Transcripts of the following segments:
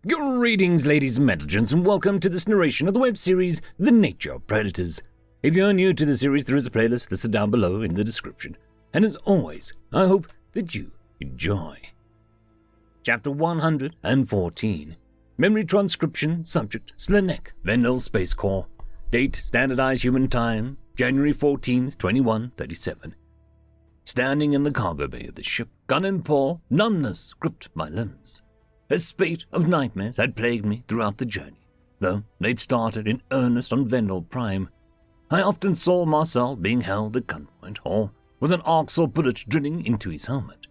Greetings, ladies and gentlemen, and welcome to this narration of the web series, The Nature of Predators. If you're new to the series, there is a playlist listed down below in the description. And as always, I hope that you enjoy. Chapter 114. Memory Transcription. Subject, Slanek, Vendel Space Corps. Date, Standardized Human Time, January 14th, 2137. Standing in the cargo bay of the ship, gun in paw, numbness gripped my limbs. A spate of nightmares had plagued me throughout the journey, though they'd started in earnest on Vendel Prime. I often saw Marcel being held at gunpoint, or with an Arcs bullet drilling into his helmet.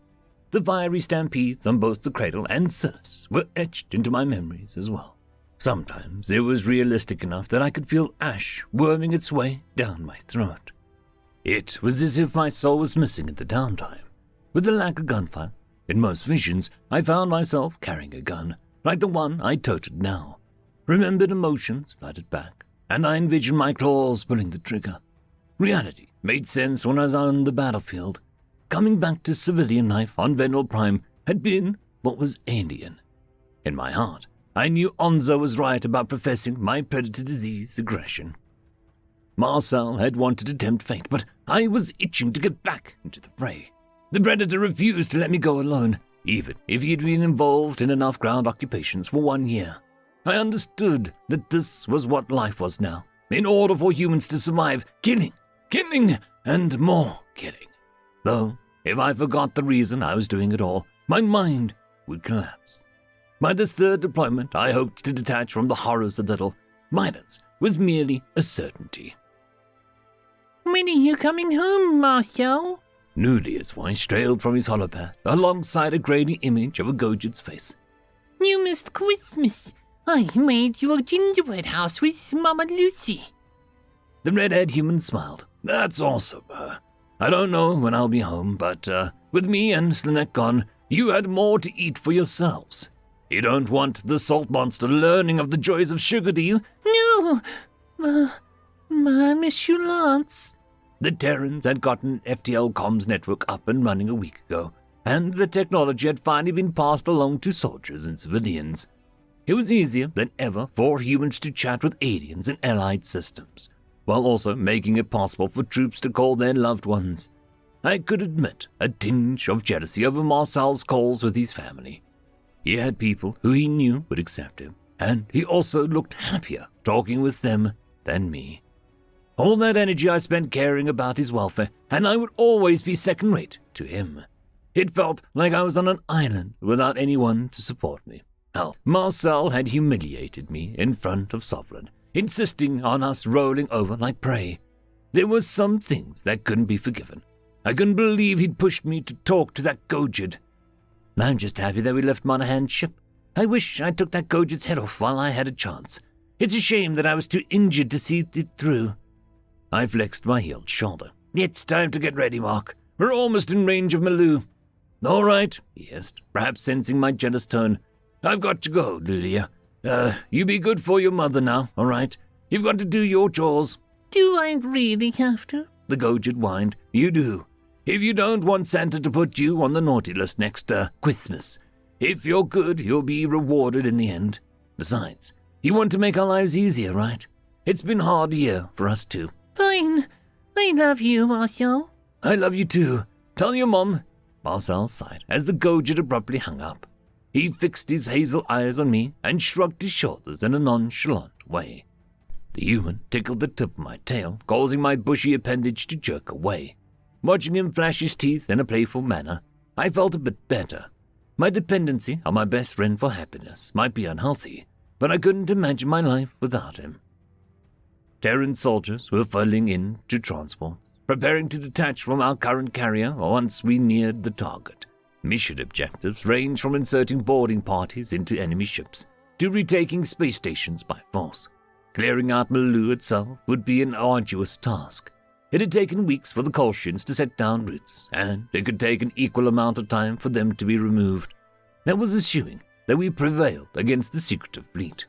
The fiery stampedes on both the cradle and Silas were etched into my memories as well. Sometimes it was realistic enough that I could feel ash worming its way down my throat. It was as if my soul was missing at the downtime. With the lack of gunfire, in most visions, I found myself carrying a gun, like the one I toted now. Remembered emotions flooded back, and I envisioned my claws pulling the trigger. Reality made sense when I was on the battlefield. Coming back to civilian life on Vendel Prime had been what was alien. In my heart, I knew Onzo was right about professing my predator disease aggression. Marcel had wanted to tempt fate, but I was itching to get back into the fray. The predator refused to let me go alone, even if he'd been involved in enough ground occupations for 1 year. I understood that this was what life was now. In order for humans to survive, killing, and more killing. Though, if I forgot the reason I was doing it all, my mind would collapse. By this third deployment, I hoped to detach from the horrors a little. Violence was merely a certainty. When are you coming home, Marcel? Nulia's voice trailed from his holopad, alongside a grainy image of a Gojid's face. You missed Christmas. I made you a gingerbread house with Mama Lucy. The red-haired human smiled. That's awesome. I don't know when I'll be home, but with me and Slanek gone, you had more to eat for yourselves. You don't want the salt monster learning of the joys of sugar, do you? No, I miss you lots. The Terrans had gotten FTL comms network up and running a week ago, and the technology had finally been passed along to soldiers and civilians. It was easier than ever for humans to chat with aliens and allied systems, while also making it possible for troops to call their loved ones. I could admit a tinge of jealousy over Marcel's calls with his family. He had people who he knew would accept him, and he also looked happier talking with them than me. All that energy I spent caring about his welfare, and I would always be second-rate to him. It felt like I was on an island without anyone to support me. Hell, Marcel had humiliated me in front of Sovereign, insisting on us rolling over like prey. There were some things that couldn't be forgiven. I couldn't believe he'd pushed me to talk to that Gojid. I'm just happy that we left Monaghan's ship. I wish I took that Gojid's head off while I had a chance. It's a shame that I was too injured to see it through. I flexed my healed shoulder. It's time to get ready, Mark. We're almost in range of Malou. All right, he hissed, perhaps sensing my jealous tone. I've got to go, Lulia. You be good for your mother now, all right? You've got to do your chores. Do I really have to? The Gojid whined. You do. If you don't want Santa to put you on the naughty list next, Christmas. If you're good, you'll be rewarded in the end. Besides, you want to make our lives easier, right? It's been a hard year for us too. Fine. I love you, Marcel. I love you too. Tell your mom. Marcel sighed as the Gojid abruptly hung up. He fixed his hazel eyes on me and shrugged his shoulders in a nonchalant way. The human tickled the tip of my tail, causing my bushy appendage to jerk away. Watching him flash his teeth in a playful manner, I felt a bit better. My dependency on my best friend for happiness might be unhealthy, but I couldn't imagine my life without him. Terran soldiers were filing in to transports, preparing to detach from our current carrier once we neared the target. Mission objectives range from inserting boarding parties into enemy ships to retaking space stations by force. Clearing out Malou itself would be an arduous task. It had taken weeks for the Kolshians to set down roots, and it could take an equal amount of time for them to be removed. That was assuming that we prevailed against the secretive fleet.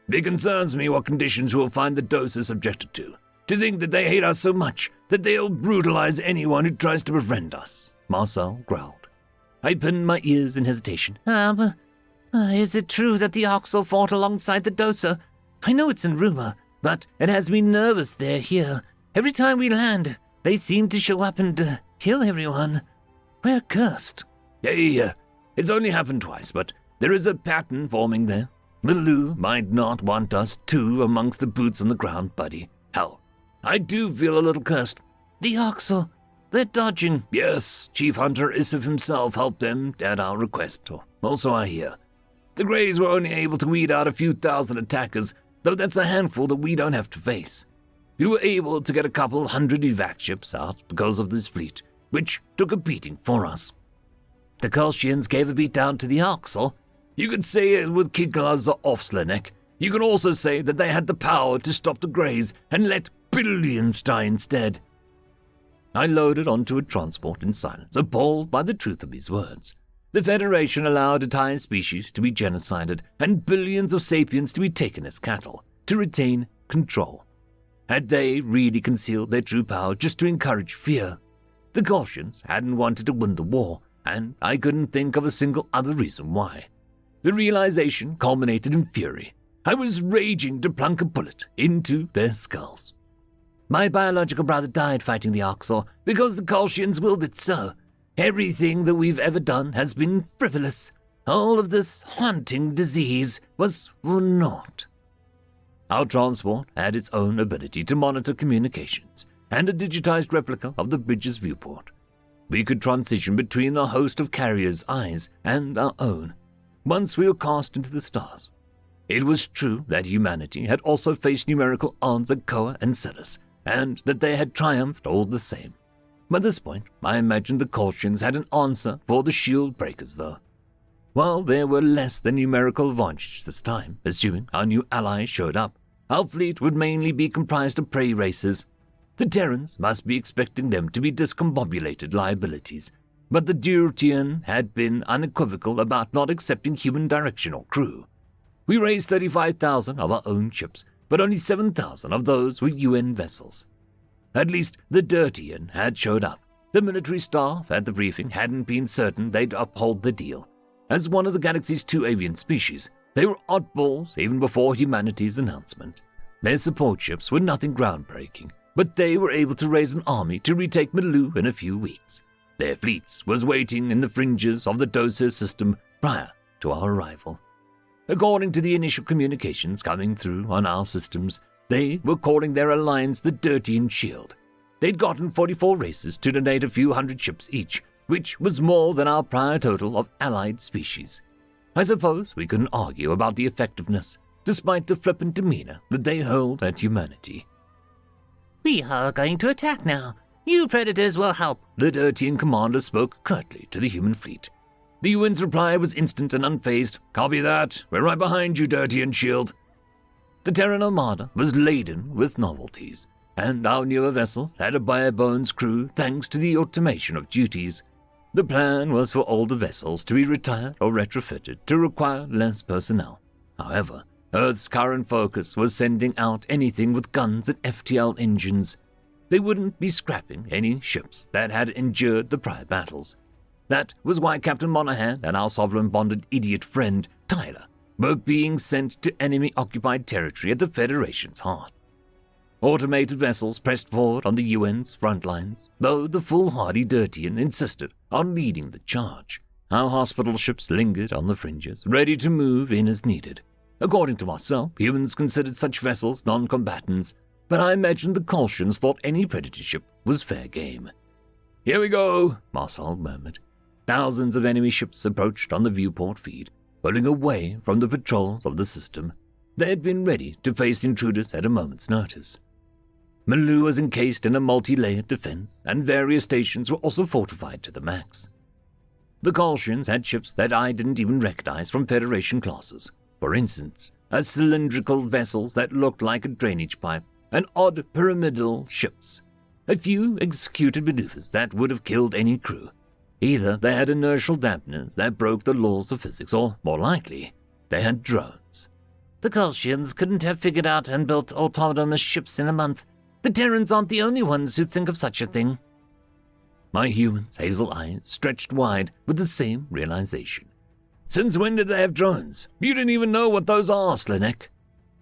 It concerns me what conditions we'll find the doses subjected to. To think that they hate us so much that they'll brutalize anyone who tries to befriend us, Marcel growled. I pinned my ears in hesitation. I Is it true that the Oxel fought alongside the Dosa? I know it's in rumor, but it has me nervous they're here. Every time we land, they seem to show up and kill everyone. We're cursed. Hey, it's only happened twice, but there is a pattern forming there. Malou might not want us too amongst the boots on the ground, buddy. Hell, I do feel a little cursed. The Oxel, they're dodging. Yes, Chief Hunter Isif himself helped them at our request, or so I hear. The Greys were only able to weed out a few thousand attackers, though that's a handful that we don't have to face. We were able to get a couple of hundred evac ships out because of this fleet, which took a beating for us. The Kolshians gave a beat down to the Oxel. You could say it with Kiklaz or Offslanek. You could also say that they had the power to stop the Greys and let billions die instead. I loaded onto a transport in silence, appalled by the truth of his words. The Federation allowed entire species to be genocided and billions of sapiens to be taken as cattle to retain control. Had they really concealed their true power just to encourage fear? The Kolshians hadn't wanted to win the war, and I couldn't think of a single other reason why. The realization culminated in fury. I was raging to plunk a bullet into their skulls. My biological brother died fighting the Oxel because the Kolshians willed it so. Everything that we've ever done has been frivolous. All of this haunting disease was for naught. Our transport had its own ability to monitor communications and a digitized replica of the bridge's viewport. We could transition between the host of carriers' eyes and our own once we were cast into the stars. It was true that humanity had also faced numerical odds at Koa and Celis, and that they had triumphed all the same. By this point, I imagined the Kolshians had an answer for the shield breakers, though. While there were less than numerical advantage this time, assuming our new allies showed up, our fleet would mainly be comprised of prey races. The Terrans must be expecting them to be discombobulated liabilities, but the Durtian had been unequivocal about not accepting human direction or crew. We raised 35,000 of our own ships, but only 7,000 of those were UN vessels. At least the Durtian had showed up. The military staff at the briefing hadn't been certain they'd uphold the deal. As one of the galaxy's 2 avian species, they were oddballs even before humanity's announcement. Their support ships were nothing groundbreaking, but they were able to raise an army to retake Malou in a few weeks. Their fleets was waiting in the fringes of the Doser system prior to our arrival. According to the initial communications coming through on our systems, they were calling their alliance the Durtian Shield. They'd gotten 44 races to donate a few hundred ships each, which was more than our prior total of allied species. I suppose we couldn't argue about the effectiveness, despite the flippant demeanor that they hold at humanity. We are going to attack now. You predators will help. The Durtian commander spoke curtly to the human fleet. The UN's reply was instant and unfazed. Copy that. We're right behind you, Durtian Shield. The Terran Armada was laden with novelties, and our newer vessels had a bare-bones crew thanks to the automation of duties. The plan was for older vessels to be retired or retrofitted to require less personnel. However, Earth's current focus was sending out anything with guns and FTL engines. They wouldn't be scrapping any ships that had endured the prior battles. That was why Captain Monahan and our sovereign-bonded idiot friend, Tyler, were being sent to enemy-occupied territory at the Federation's heart. Automated vessels pressed forward on the UN's front lines, though the foolhardy Durtian insisted on leading the charge. Our hospital ships lingered on the fringes, ready to move in as needed. According to Marcel, humans considered such vessels non-combatants, but I imagined the Kolshians thought any predator ship was fair game. "Here we go," Marcel murmured. Thousands of enemy ships approached on the viewport feed, pulling away from the patrols of the system. They had been ready to face intruders at a moment's notice. Malou was encased in a multi-layered defense, and various stations were also fortified to the max. The Kolshians had ships that I didn't even recognize from Federation classes. For instance, cylindrical vessels that looked like a drainage pipe, and odd pyramidal ships. A few executed maneuvers that would have killed any crew. Either they had inertial dampeners that broke the laws of physics, or, more likely, they had drones. The Kolshians couldn't have figured out and built autonomous ships in a month. The Terrans aren't the only ones who think of such a thing. My human's hazel eyes stretched wide with the same realization. Since when did they have drones? You didn't even know what those are, Slenek.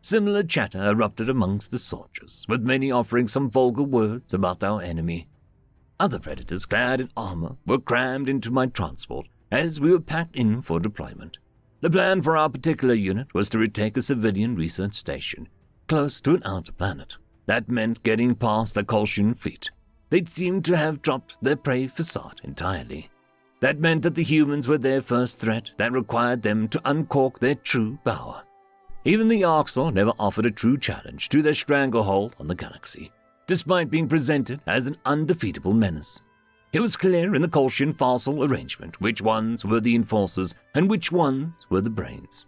Similar chatter erupted amongst the soldiers, with many offering some vulgar words about our enemy. Other predators clad in armor were crammed into my transport as we were packed in for deployment. The plan for our particular unit was to retake a civilian research station close to an outer planet. That meant getting past the Kolshian fleet. They'd seemed to have dropped their prey facade entirely. That meant that the humans were their first threat that required them to uncork their true power. Even the Arxor never offered a true challenge to their stranglehold on the galaxy, despite being presented as an undefeatable menace. It was clear in the Kolshian fossil arrangement which ones were the enforcers and which ones were the brains.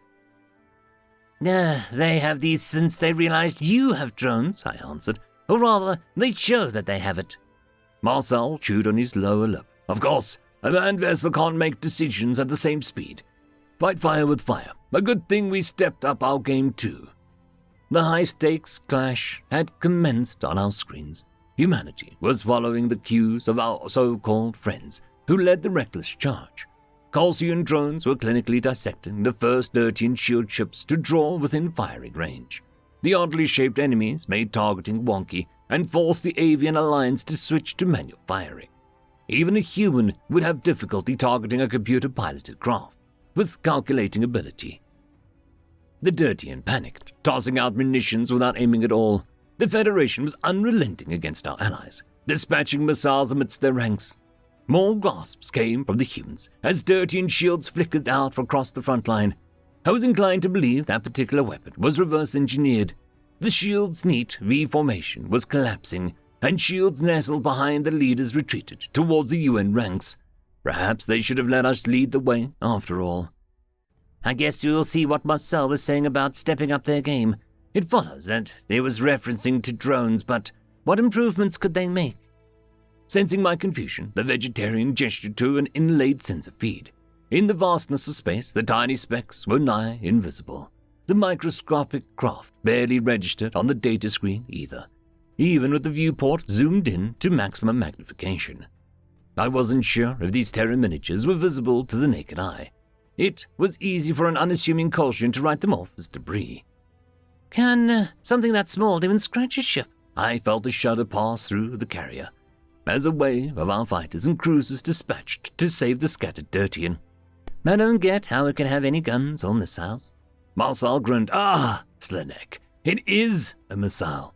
They have these since they realized you have drones, I answered. Or rather, they show that they have it. Marcel chewed on his lower lip. Of course, a manned vessel can't make decisions at the same speed. Fight fire with fire. A good thing we stepped up our game too. The high-stakes clash had commenced on our screens. Humanity was following the cues of our so-called friends, who led the reckless charge. Kolshian drones were clinically dissecting the first Dirtian shield ships to draw within firing range. The oddly shaped enemies made targeting wonky and forced the Avian Alliance to switch to manual firing. Even a human would have difficulty targeting a computer-piloted craft with calculating ability. The Dirtian panicked, tossing out munitions without aiming at all. The Federation was unrelenting against our allies, dispatching missiles amidst their ranks. More gasps came from the humans as Dirtian shields flickered out across the front line. I was inclined to believe that particular weapon was reverse-engineered. The shield's neat V formation was collapsing, and shields nestled behind the leaders retreated towards the UN ranks. Perhaps they should have let us lead the way, after all. I guess we will see what Marcel was saying about stepping up their game. It follows that they was referencing to drones, but what improvements could they make? Sensing my confusion, the vegetarian gestured to an inlaid sensor feed. In the vastness of space, the tiny specks were nigh invisible. The microscopic craft barely registered on the data screen either, even with the viewport zoomed in to maximum magnification. I wasn't sure if these terror miniatures were visible to the naked eye. It was easy for an unassuming Kolshian to write them off as debris. Can something that small even scratch a ship? I felt a shudder pass through the carrier, as a wave of our fighters and cruisers dispatched to save the scattered Dirtian. I don't get how it can have any guns or missiles. Marcel grinned. Slenek, it is a missile.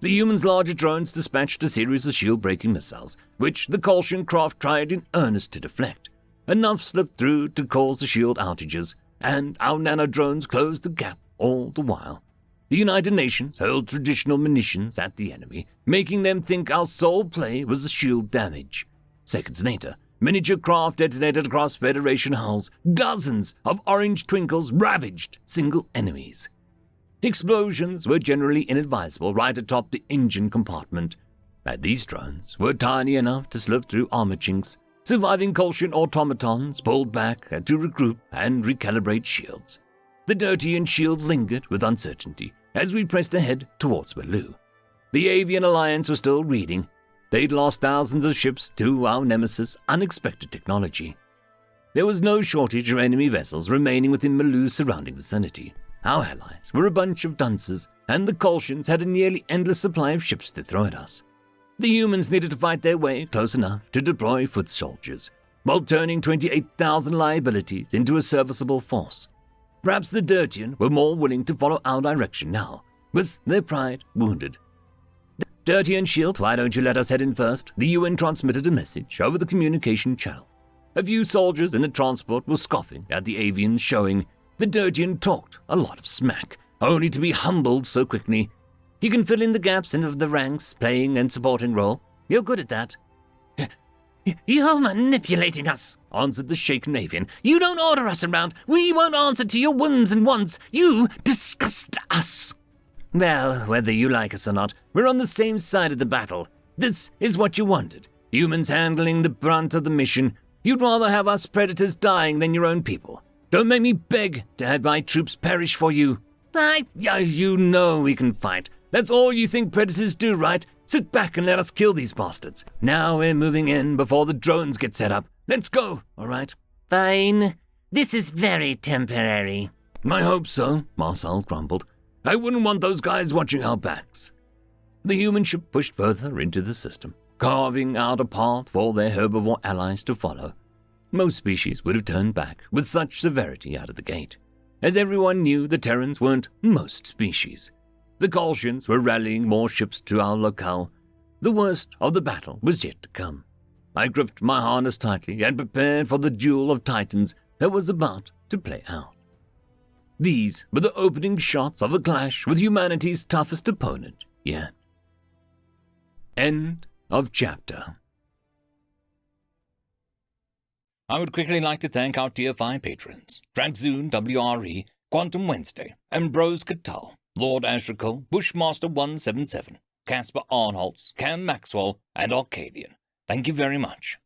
The humans' larger drones dispatched a series of shield-breaking missiles, which the Kolshian craft tried in earnest to deflect. Enough slipped through to cause the shield outages, and our nano-drones closed the gap all the while. The United Nations hurled traditional munitions at the enemy, making them think our sole play was the shield damage. Seconds later, miniature craft detonated across Federation hulls. Dozens of orange twinkles ravaged single enemies. Explosions were generally inadvisable right atop the engine compartment, and these drones were tiny enough to slip through armor chinks. Surviving Kolshian automatons pulled back to regroup and recalibrate shields. The Dirtian shield lingered with uncertainty as we pressed ahead towards Bellew. The Avian Alliance was still reading. They'd lost thousands of ships to our nemesis' unexpected technology. There was no shortage of enemy vessels remaining within Belew's surrounding vicinity. Our allies were a bunch of dunces, and the Kolshians had a nearly endless supply of ships to throw at us. The humans needed to fight their way close enough to deploy foot soldiers, while turning 28,000 liabilities into a serviceable force. Perhaps the Dirtian were more willing to follow our direction now, with their pride wounded. Dirtian shield, why don't you let us head in first? The UN transmitted a message over the communication channel. A few soldiers in the transport were scoffing at the avians, showing the Dirtian talked a lot of smack, only to be humbled so quickly. You can fill in the gaps of the ranks, playing and supporting role. You're good at that. You're manipulating us, answered the shaken avian. You don't order us around. We won't answer to your whims and wants. You disgust us. Well, whether you like us or not, we're on the same side of the battle. This is what you wanted. Humans handling the brunt of the mission. You'd rather have us predators dying than your own people. Don't make me beg to have my troops perish for you. You know we can fight. That's all you think predators do, right? Sit back and let us kill these bastards. Now we're moving in before the drones get set up. Let's go, all right? Fine. This is very temporary. I hope so, Marcel grumbled. I wouldn't want those guys watching our backs. The human ship pushed further into the system, carving out a path for their herbivore allies to follow. Most species would have turned back with such severity out of the gate, as everyone knew the Terrans weren't most species. The Kolshians were rallying more ships to our locale. The worst of the battle was yet to come. I gripped my harness tightly and prepared for the duel of titans that was about to play out. These were the opening shots of a clash with humanity's toughest opponent yet. End of chapter. I would quickly like to thank our Tier 5 patrons, Dragzoon W.R.E., Quantum Wednesday, Ambrose Cattell, Lord Ashrakal, Bushmaster 177, Casper Arnholtz, Cam Maxwell, and Arcadian. Thank you very much.